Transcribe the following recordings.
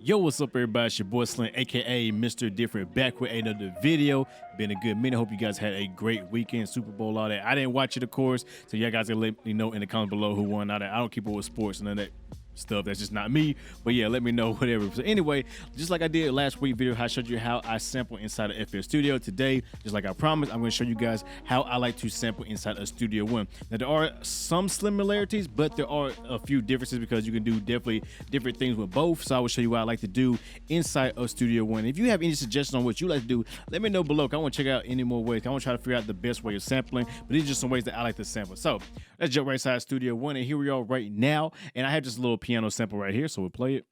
Yo, what's up, everybody? It's your boy Slim, aka Mr. Different, back with another video. Been a good minute. Hope you guys had a great weekend, Super Bowl, all that. I didn't watch it, of course, so y'all guys can let me know in the comments below who won. All that. I don't keep up with sports and none of that stuff. That's just not me. But yeah, let me know whatever. So anyway, just like I did last week video, I showed you how I sample inside of FL Studio. Today, just like I promised, I'm going to show you guys how I like to sample inside of Studio One. Now there are some similarities, but there are a few differences because you can do definitely different things with both. So I will show you what I like to do inside of Studio One. If you have any suggestions on what you like to do, let me know below. I want to check out any more ways. I want to try to figure out the best way of sampling, but these are just some ways that I like to sample. So let's jump right inside Studio One, and here we are right now. And I have just a little piano sample right here, so we'll play it.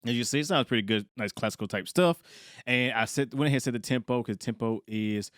As you see, it sounds pretty good, nice classical type stuff. And I went ahead and set the tempo because tempo is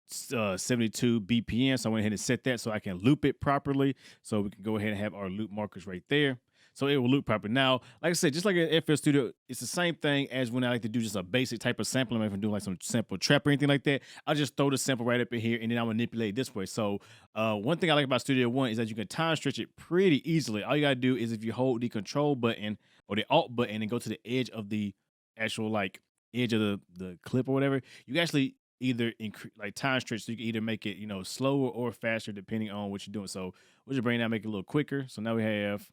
72 BPM. So I went ahead and set that so I can loop it properly. So we can go ahead and have our loop markers right there. So it will loop properly. Now, like I said, just like in FL Studio, it's the same thing as when I like to do just a basic type of sampling. If I'm doing like some sample trap or anything like that, I'll just throw the sample right up in here and then I'll manipulate it this way. So one thing I like about Studio One is that you can time stretch it pretty easily. All you gotta do is if you hold the control button or the alt button and go to the edge of the actual like edge of the clip or whatever, you can actually either like time stretch, so you can either make it, you know, slower or faster depending on what you're doing. So we'll just bring that, make it a little quicker. So now we have,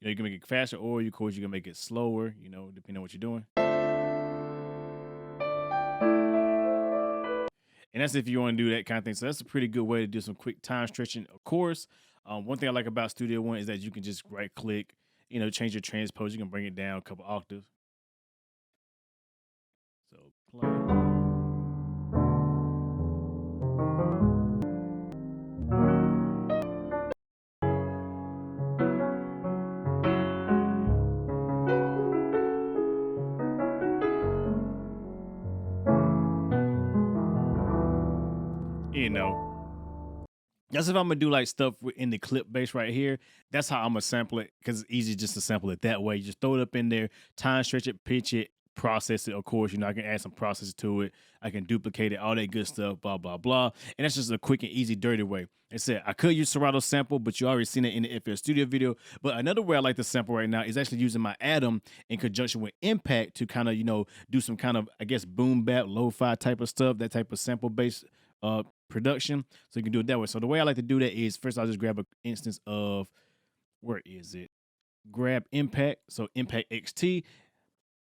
you can make it faster, or of course you can make it slower, you know, depending on what you're doing. And that's if you want to do that kind of thing. So that's a pretty good way to do some quick time stretching. Of course, one thing I like about Studio One is that you can just right click, you know, change your transpose. You can bring it down a couple octaves. So play. You know, that's if I'm gonna do like stuff in the clip base right here. That's how I'm gonna sample it because it's easy just to sample it that way. You just throw it up in there, time stretch it, pitch it, process it. Of course, you know, I can add some process to it. I can duplicate it, all that good stuff, blah, blah, blah. And that's just a quick and easy, dirty way. I said, I could use Serato sample, but you already seen it in the FL Studio video. But another way I like to sample right now is actually using my Atom in conjunction with Impact to kind of, you know, do some kind of, I guess, boom bap, lo-fi type of stuff, that type of sample-based production. So you can do it that way. So the way I like to do that is first I'll just grab an instance of, where is it? Grab Impact. So Impact XT.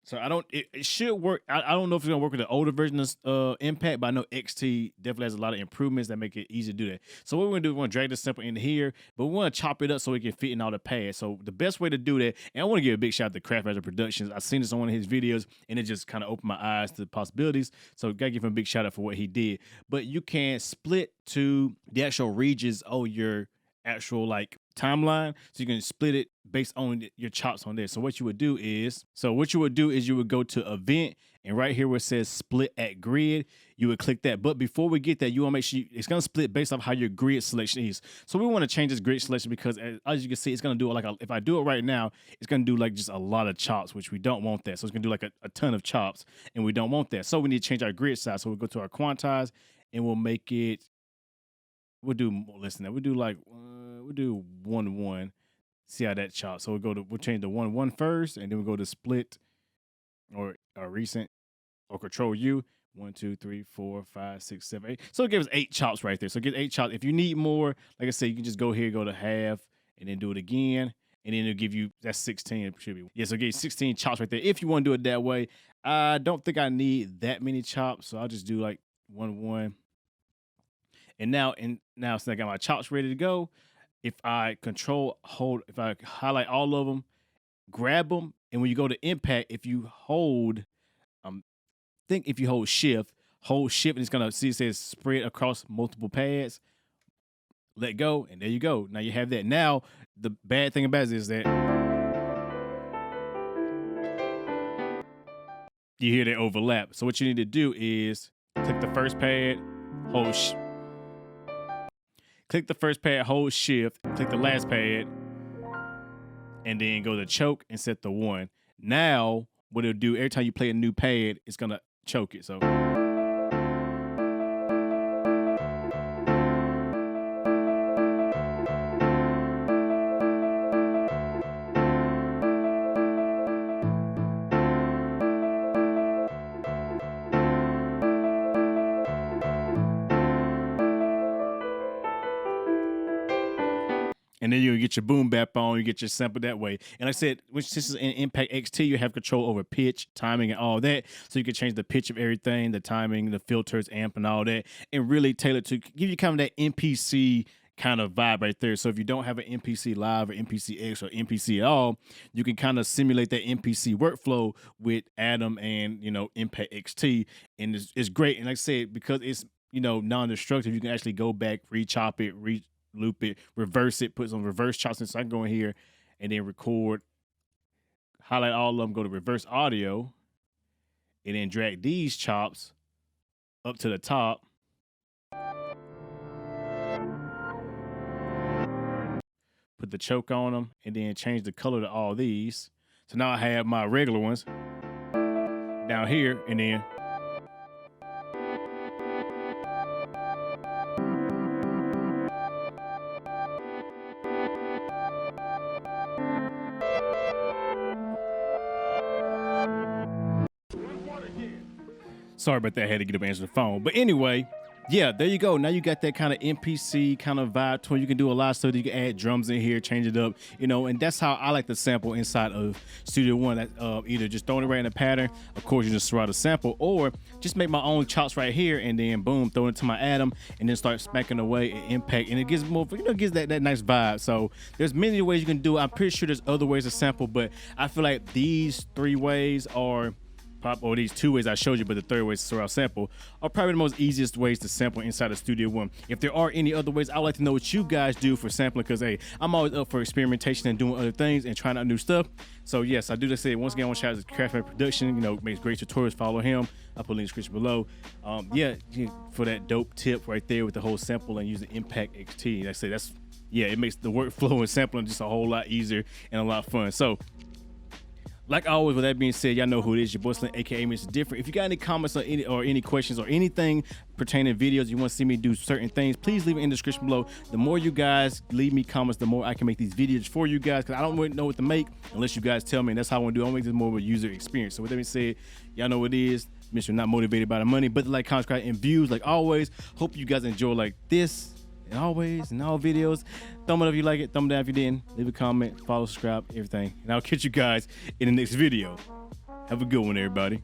So it should work. I don't know if it's gonna work with the older version of Impact, but I know XT definitely has a lot of improvements that make it easy to do that. So what we're gonna do, we're gonna drag this sample into here, but we wanna chop it up so it can fit in all the pads. So the best way to do that, and I wanna give a big shout out to Craft Master Productions. I've seen this on one of his videos and it just kind of opened my eyes to the possibilities. So gotta give him a big shout out for what he did. But you can split to the actual regions of your actual like timeline, so you can split it based on your chops on there. So what you would do is you would go to event, and right here where it says split at grid, you would click that. But before we get that, you want to make sure it's going to split based off how your grid selection is. So we want to change this grid selection because as you can see, it's going to do like if I do it right now, it's going to do like just a lot of chops, which we don't want that. So it's going to do like a ton of chops, and we don't want that. So we need to change our grid size. So we'll go to our quantize, and we'll make it, we'll do more less than that. We'll do like we'll do 1-1. See how that chops. So we'll change the 1-1 first, and then we'll go to split or recent or control U. 1, 2, 3, 4, 5, 6, 7, 8. So it gives 8 chops right there. So get 8 chops. If you need more, like I said, you can just go here, go to half, and then do it again. And then it'll give you, that's 16. It should be. Yeah, so get 16 chops right there. If you want to do it that way. I don't think I need that many chops. So I'll just do like 1-1. And now since I got my chops ready to go, if I if I highlight all of them, grab them, and when you go to Impact, if you hold, if you hold shift, and it's gonna see it says spread across multiple pads. Let go, and there you go. Now you have that. Now the bad thing about it is that you hear that overlap. So what you need to do is click the first pad, click the first pad, hold shift, click the last pad, and then go to choke and set the 1. Now, what it'll do, every time you play a new pad, it's gonna choke it. So And then you get your boom bap on, you get your sample that way. And like I said, since this is in Impact XT, you have control over pitch, timing, and all that. So you can change the pitch of everything, the timing, the filters, amp, and all that, and really tailor to give you kind of that MPC kind of vibe right there. So if you don't have an MPC Live or MPC X or MPC at all, you can kind of simulate that MPC workflow with Atom and, you know, Impact XT. And it's great. And like I said, because it's, you know, non-destructive, you can actually go back, re-chop it, loop it, reverse it, put some reverse chops. So I can go in here and then record, highlight all of them, go to reverse audio, and then drag these chops up to the top. Put the choke on them, and then change the color to all these. So now I have my regular ones down here, and then sorry about that. I had to get up and answer the phone. But anyway, yeah, there you go. Now you got that kind of MPC kind of vibe to it. You can do a lot of stuff. You can add drums in here, change it up, you know, and that's how I like to sample inside of Studio One. That either just throwing it right in a pattern, of course, you just throw out a sample, or just make my own chops right here and then boom, throw it to my Atom and then start smacking away at Impact, and it gives more, you know, gives that nice vibe. So there's many ways you can do it. I'm pretty sure there's other ways to sample, but I feel like these 3 ways are or these 2 ways I showed you, but the 3rd way is to throw out sample, are probably the most easiest ways to sample inside of Studio One. If there are any other ways, I'd like to know what you guys do for sampling, because hey, I'm always up for experimentation and doing other things and trying out new stuff. So yes, I do just say once again, I want to shout out to Craftman Production. You know, makes great tutorials. Follow him. I'll put a link in the description below. Yeah, for that dope tip right there with the whole sample and using Impact XT. Like I say, that's, yeah, it makes the workflow and sampling just a whole lot easier and a lot of fun. So, like always, with that being said, y'all know who it is, your boy Slim, aka Mr. Different. If you got any comments or any questions or anything pertaining to videos, you want to see me do certain things, please leave it in the description below. The more you guys leave me comments, the more I can make these videos for you guys, because I don't really know what to make unless you guys tell me, and that's how I want to do it. I want to make this more of a user experience. So with that being said, y'all know what it is. Mr. Not motivated by the money, but the like, comment, subscribe, and views. Like always, hope you guys enjoy like this. And always, in all videos, thumb it up if you like it, thumb down if you didn't, leave a comment, follow, subscribe, everything. And I'll catch you guys in the next video. Have a good one, everybody.